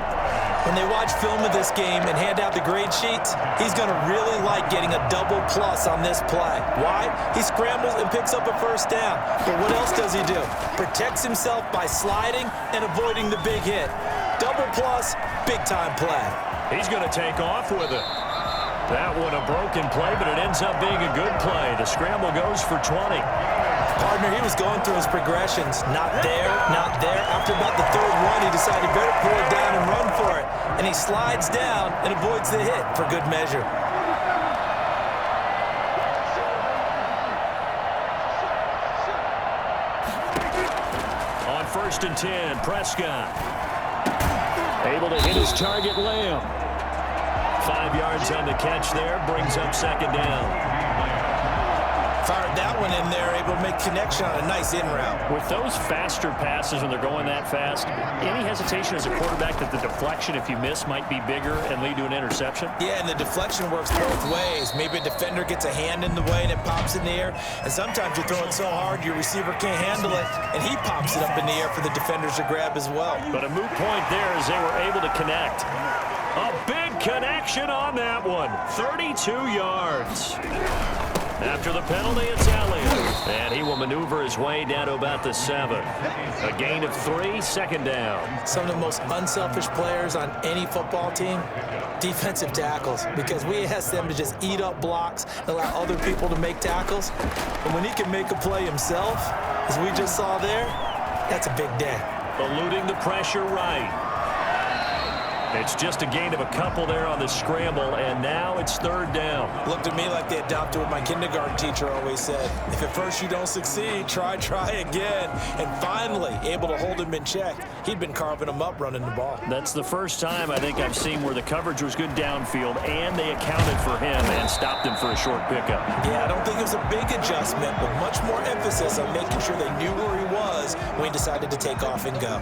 When they watch film of this game and hand out the grade sheets, he's going to really like getting a double plus on this play. Why? He scrambles and picks up a 1st down. But what else does he do? Protects himself by sliding and avoiding the big hit. Double plus, big-time play. He's going to take off with it. That one a broken play, but it ends up being a good play. The scramble goes for 20. Partner, he was going through his progressions. Not there, not there. After about the 3rd one, he decided he better pull it down and run for it. And he slides down and avoids the hit for good measure. On 1st and 10, Prescott. Able to hit his target, Lamb. 5 yards on the catch there, brings up 2nd down. Fired that one in there, able to make connection on a nice in route. With those faster passes when they're going that fast, any hesitation as a quarterback that the deflection, if you miss, might be bigger and lead to an interception? Yeah, and the deflection works both ways. Maybe a defender gets a hand in the way and it pops in the air, and sometimes you throw it so hard your receiver can't handle it, and he pops it up in the air for the defenders to grab as well. But a moot point there as they were able to connect. A big connection on that one. 32 yards. After the penalty, it's Elliott. And he will maneuver his way down to about the 7. A gain of 3, 2nd down. Some of the most unselfish players on any football team, defensive tackles, because we ask them to just eat up blocks, allow other people to make tackles. And when he can make a play himself, as we just saw there, that's a big day. Eluding the pressure right. It's just a gain of a couple there on the scramble, and now it's 3rd down. Looked at me like they adopted what my kindergarten teacher always said. If at first you don't succeed, try again. And finally, able to hold him in check. He'd been carving him up running the ball. That's the first time I think I've seen where the coverage was good downfield, and they accounted for him and stopped him for a short pickup. Yeah, I don't think it was a big adjustment, but much more emphasis on making sure they knew where he was when he decided to take off and go.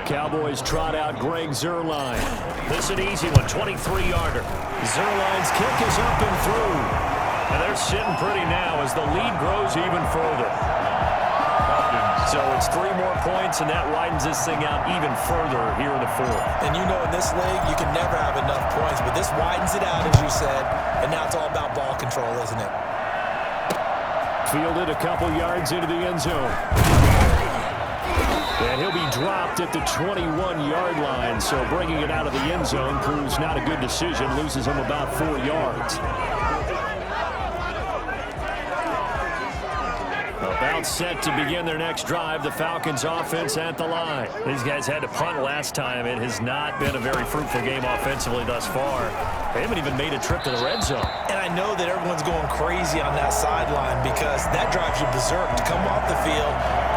Cowboys trot out Greg Zuerlein. This is an easy one, 23-yarder. Zuerlein's kick is up and through. And they're sitting pretty now as the lead grows even further. So it's 3 more points, and that widens this thing out even further here in the 4th. And you know in this league, you can never have enough points, but this widens it out, as you said, and now it's all about ball control, isn't it? Fielded a couple yards into the end zone. And he'll be dropped at the 21-yard line, so bringing it out of the end zone proves not a good decision, loses him about 4 yards. About set to begin their next drive, the Falcons offense at the line. These guys had to punt last time. It has not been a very fruitful game offensively thus far. They haven't even made a trip to the red zone. And I know that everyone's going crazy on that sideline because that drives you berserk to come off the field,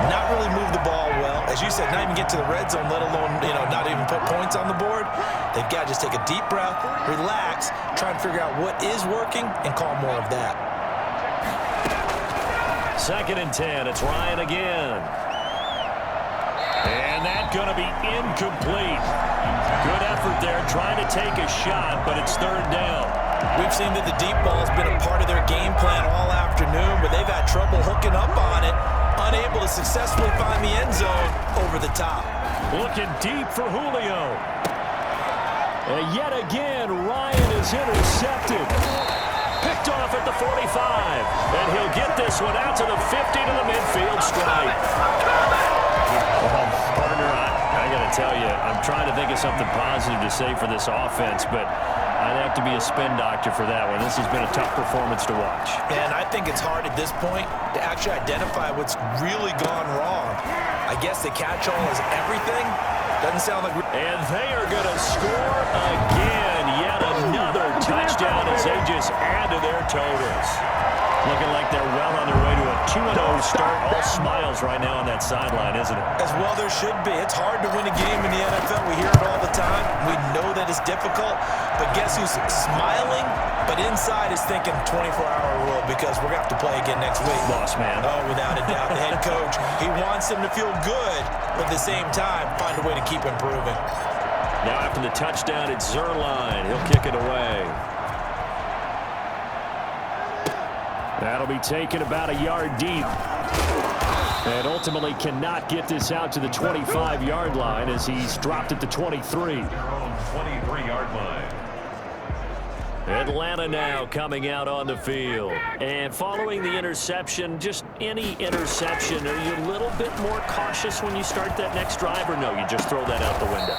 not really move the ball well. As you said, not even get to the red zone, let alone, not even put points on the board. They've got to just take a deep breath, relax, try and figure out what is working, and call more of that. 2nd and 10. It's Ryan again. And that's going to be incomplete. Good effort there trying to take a shot, but it's 3rd down. We've seen that the deep ball has been a part of their game plan all afternoon, but they've had trouble hooking up on it, unable to successfully find the end zone over the top. Looking deep for Julio. And yet again, Ryan is intercepted. Picked off at the 45. And he'll get this one out to the 50 to the midfield stripe. Well, partner, I got to tell you, I'm trying to think of something positive to say for this offense, but I'd have to be a spin doctor for that one. This has been a tough performance to watch. And I think it's hard at this point to actually identify what's really gone wrong. I guess the catch-all is everything. Doesn't sound like... And they are going to score again. Yet another touchdown as they just add to their totals. Looking like they're well on their way to a 2-0 start. All smiles right now on that sideline, isn't it? As well there should be. It's hard to win a game in the NFL. We hear it all the time. We know that it's difficult. But guess who's smiling? But inside is thinking 24-hour rule because we're going to have to play again next week. Boss man. Oh, without a doubt. The head coach, he wants them to feel good, but at the same time, find a way to keep improving. Now after the touchdown, it's Zerline. He'll kick it away. That'll be taken about a yard deep. And ultimately cannot get this out to the 25-yard line as he's dropped at the 23. 23-yard line. Atlanta now coming out on the field. And following the interception, just any interception, are you a little bit more cautious when you start that next drive, or no, you just throw that out the window?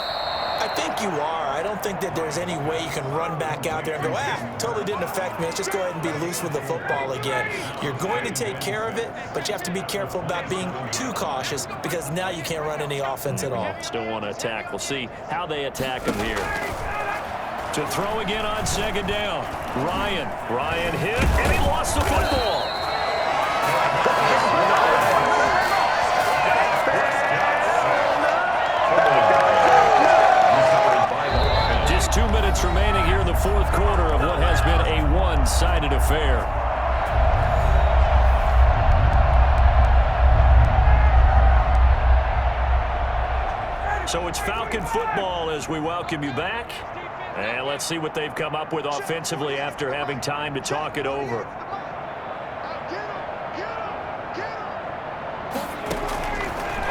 I think you are. I don't think that there's any way you can run back out there and go, totally didn't affect me. Let's just go ahead and be loose with the football again. You're going to take care of it, but you have to be careful about being too cautious because now you can't run any offense at all. Still want to attack. We'll see how they attack him here. To throw again on 2nd down. Ryan hit, and he lost the football. Just 2 minutes remaining here in the 4th quarter of what has been a one-sided affair. So it's Falcon football as we welcome you back. And let's see what they've come up with offensively after having time to talk it over.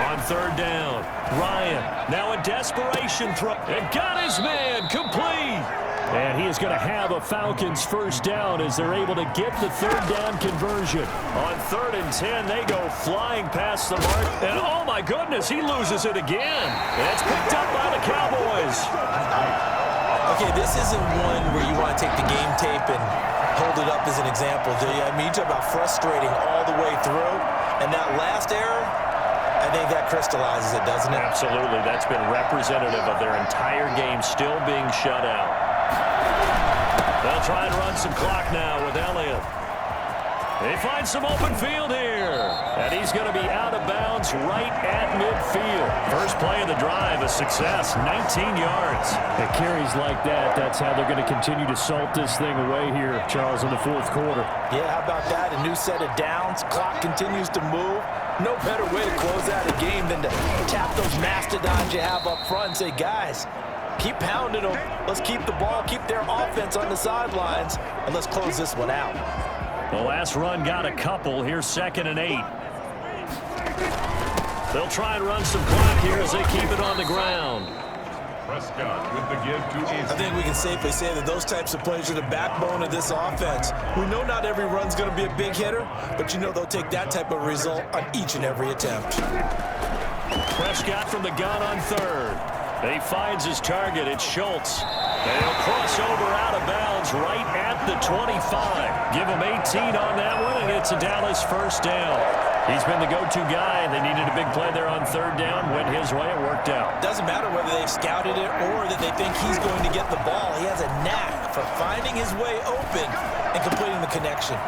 On 3rd down, Ryan, now a desperation throw. And got his man, complete. And he is going to have a Falcons 1st down as they're able to get the 3rd down conversion. On 3rd and 10, they go flying past the mark. And oh my goodness, he loses it again. And it's picked up by the Cowboys. Okay, this isn't one where you want to take the game tape and hold it up as an example, do you? I mean, you talk about frustrating all the way through. And that last error, I think that crystallizes it, doesn't it? Absolutely. That's been representative of their entire game still being shut out. They'll try and run some clock now with Elliott. They find some open field here. And he's going to be out of bounds right at midfield. First play of the drive, a success, 19 yards. It carries like that. That's how they're going to continue to salt this thing away here, Charles, in the 4th quarter. Yeah, how about that? A new set of downs. Clock continues to move. No better way to close out a game than to tap those mastodons you have up front and say, guys, keep pounding them. Let's keep the ball, keep their offense on the sidelines, and let's close this one out. The last run got a couple. Here's 2nd and 8. They'll try and run some clock here as they keep it on the ground. Prescott with the give to East. I think we can safely say that those types of plays are the backbone of this offense. We know not every run's going to be a big hitter, but you know they'll take that type of result on each and every attempt. Prescott from the gun on 3rd. He finds his target. It's Schultz. And he'll cross over out of bounds right at the 25. Give him 18 on that one, and it's a Dallas 1st down. He's been the go-to guy. They needed a big play there on 3rd down. Went his way. It worked out. Doesn't matter whether they've scouted it or that they think he's going to get the ball. He has a knack for finding his way open and completing the connection.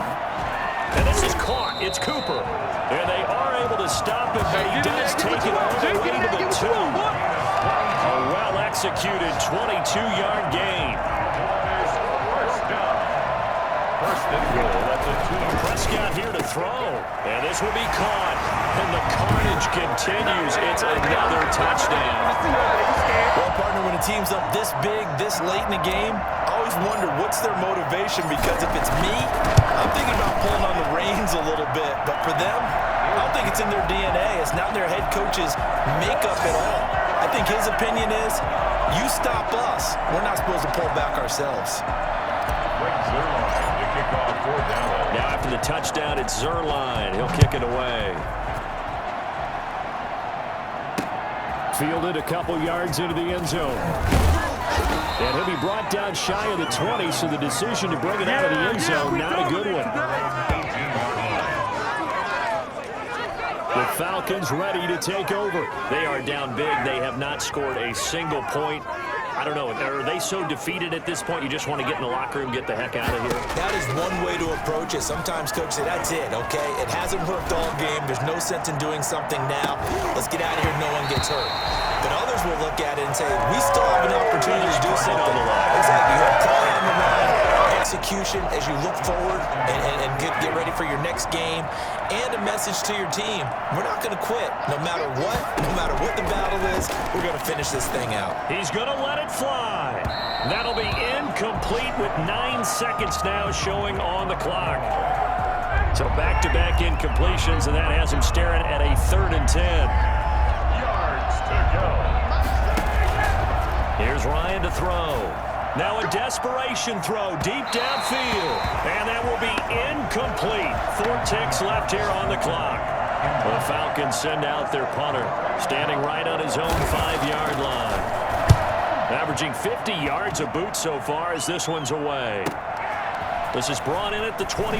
And this is caught. It's Cooper. And they are able to stop him, but he does take it all the way to the 2. A well-executed 22-yard gain. Prescott here to throw. And this will be caught. And the carnage continues. It's another touchdown. Well, partner, when a team's up this big, this late in the game, I always wonder what's their motivation, because if it's me, I'm thinking about pulling on the reins a little bit. But for them, I don't think it's in their DNA. It's not in their head coach's makeup at all. I think his opinion is, you stop us, we're not supposed to pull back ourselves. Now after the touchdown, it's Zerline. He'll kick it away. Fielded a couple yards into the end zone. And he'll be brought down shy of the 20, so the decision to bring it out of the end zone, not a good one. The Falcons ready to take over. They are down big. They have not scored a single point. I don't know. Are they so defeated at this point you just want to get in the locker room, get the heck out of here? That is one way to approach it. Sometimes coaches say, that's it, okay? It hasn't worked all game. There's no sense in doing something now. Let's get out of here. No one gets hurt. But others will look at it and say, we still have an opportunity to do something. Exactly. You have play on the line, execution as you look forward and get ready for your next game, and a message to your team. We're not going to quit. No matter what the battle is, we're going to finish this thing out. He's going to let it fly. That'll be incomplete with 9 seconds now showing on the clock. So back-to-back incompletions, and that has him staring at a 3rd and 10. Yards to go. Here's Ryan to throw. Now a desperation throw deep downfield. And that will be incomplete. 4 ticks left here on the clock. The Falcons send out their punter, standing right on his own 5-yard line. Averaging 50 yards a boot so far as this one's away. This is brought in at the 21.